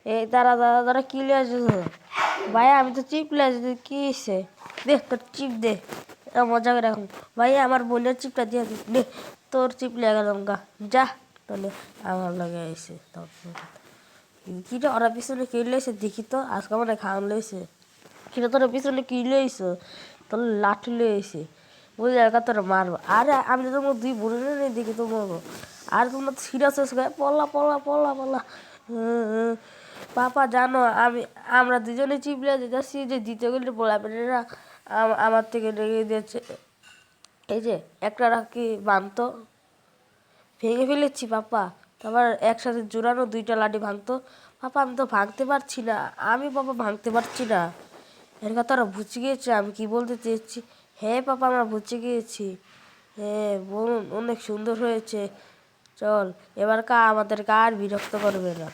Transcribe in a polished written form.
এই দাঁড়া দাঁড়া দাঁড়া কি লিয়ে আসছিস? ভাই আমি তো চিপ লিয়ে আসছি, কি হয়েছে? দে তোর চিপ দে, মজা করে এখন। ভাই আমার বোনের চিপটা দিয়ে দে, তোর চিপ লিয়ে গেলাম গা, যা তাহলে আমার লাগে এসে। কিটা ওরা পিছনে কি লইছে দেখি তো, আজকে মানে খাওয়ান লইছে। কিটা তোর পিছনে কি লইছো? তোর লাঠি লইছে, বুঝে একা তোর মারবো। আরে আমি তো তোমার দুই বোনের নেই দেখি তোমার, আর তোমরা তো সিরিয়াস হয়েছে, পলা পলা পলা পলা। পাপা জানো আমরা দুজনে চিপলে যেতেছি, যে দিতে গেলে পোলাপেরা আমার থেকে রেগে দিয়েছে। এই যে একটা রাখি বানতো, ভেঙে ফেলেছি পাপা। তারপর একসাথে জোড়ানো দুইটা লাঠি ভাঙতো। পাপা আমি তো ভাঙতে পারছি না, আমি পাপা ভাঙতে পারছি না। এর কথা ওরা বুঝে গিয়েছে আমি কি বলতে চেয়েছি। হ্যাঁ পাপা আমরা বুঝে গিয়েছি। হ্যাঁ বলুন, অনেক সুন্দর হয়েছে। চল এবার আমাদেরকে আর বিরক্ত করবে না।